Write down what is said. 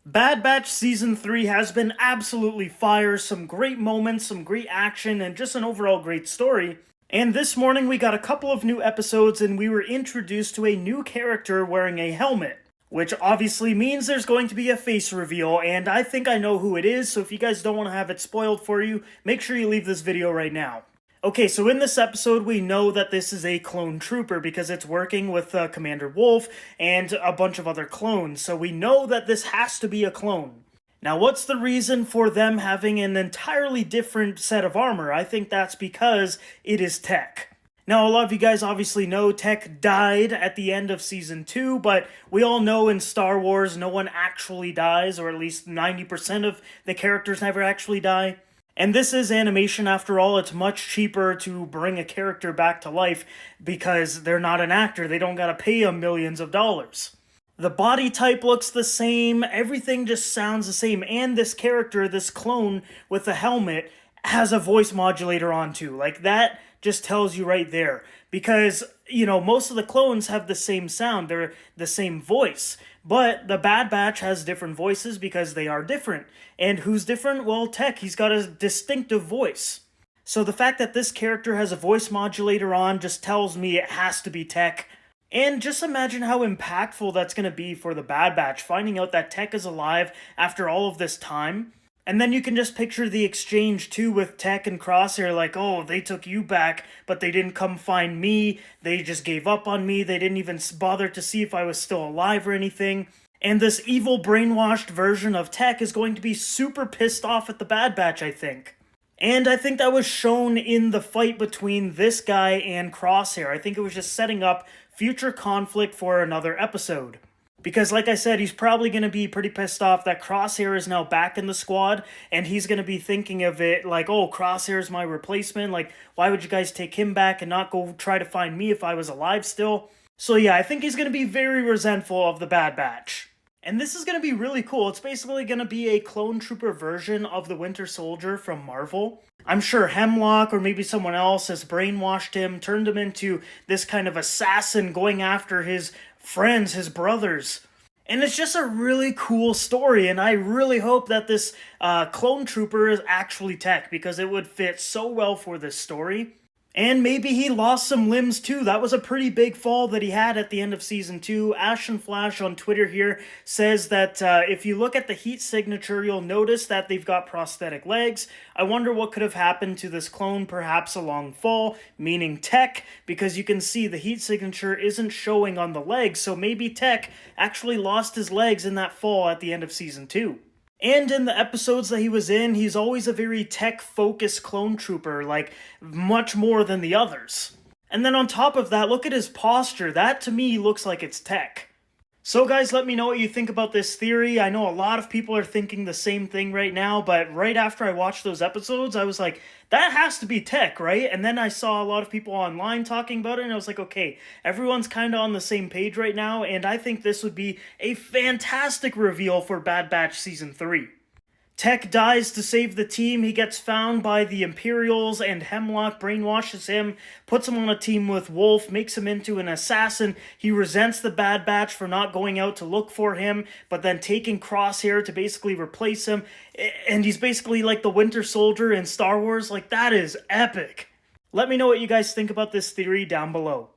Bad Batch Season 3 has been absolutely fire, some great moments, some great action, and just an overall great story. And this morning we got a couple of new episodes and we were introduced to a new character wearing a helmet. Which obviously means there's going to be a face reveal, and I think I know who it is, so if you guys don't want to have it spoiled for you, make sure you leave this video right now. Okay, so in this episode, we know that this is a clone trooper because it's working with Commander Wolffe and a bunch of other clones, so we know that this has to be a clone. Now, what's the reason for them having an entirely different set of armor? I think that's because it is Tech. Now, a lot of you guys obviously know Tech died at the end of Season 2, but we all know in Star Wars no one actually dies, or at least 90% of the characters never actually die. And this is animation after all. It's much cheaper to bring a character back to life because they're not an actor. They don't gotta pay them millions of dollars. The body type looks the same, everything just sounds the same, and this character, this clone with the helmet, has a voice modulator on too. Like, that just tells you right there. Because, most of the clones have the same sound, they're the same voice. But the Bad Batch has different voices because they are different. And who's different? Well, Tech, he's got a distinctive voice. So the fact that this character has a voice modulator on just tells me it has to be Tech. And just imagine how impactful that's going to be for the Bad Batch, finding out that Tech is alive after all of this time. And then you can just picture the exchange too with Tech and Crosshair, like, oh, they took you back, but they didn't come find me, they just gave up on me, they didn't even bother to see if I was still alive or anything. And this evil brainwashed version of Tech is going to be super pissed off at the Bad Batch, I think. And I think that was shown in the fight between this guy and Crosshair. I think it was just setting up future conflict for another episode. Because like I said, he's probably going to be pretty pissed off that Crosshair is now back in the squad, and he's going to be thinking of it like, oh, Crosshair's my replacement, like, why would you guys take him back and not go try to find me if I was alive still? So yeah, I think he's going to be very resentful of the Bad Batch. And this is going to be really cool. It's basically going to be a clone trooper version of the Winter Soldier from Marvel. I'm sure Hemlock or maybe someone else has brainwashed him, turned him into this kind of assassin going after his friends, his brothers. And it's just a really cool story, and I really hope that this clone trooper is actually Tech, because it would fit so well for this story. And maybe he lost some limbs too. That was a pretty big fall that he had at the end of Season 2. Ashen Flash on Twitter here says that if you look at the heat signature, you'll notice that they've got prosthetic legs. I wonder what could have happened to this clone, perhaps a long fall, meaning Tech, because you can see the heat signature isn't showing on the legs, so maybe Tech actually lost his legs in that fall at the end of Season 2. And in the episodes that he was in, he's always a very tech-focused clone trooper, like, much more than the others. And then on top of that, look at his posture. That, to me, looks like it's Tech. So guys, let me know what you think about this theory. I know a lot of people are thinking the same thing right now, but right after I watched those episodes, I was like, that has to be Tech, right? And then I saw a lot of people online talking about it, and I was like, okay, everyone's kind of on the same page right now, and I think this would be a fantastic reveal for Bad Batch Season 3. Tech dies to save the team, he gets found by the Imperials, and Hemlock brainwashes him, puts him on a team with Wolffe, makes him into an assassin. He resents the Bad Batch for not going out to look for him, but then taking Crosshair to basically replace him, and he's basically like the Winter Soldier in Star Wars. Like, that is epic. Let me know what you guys think about this theory down below.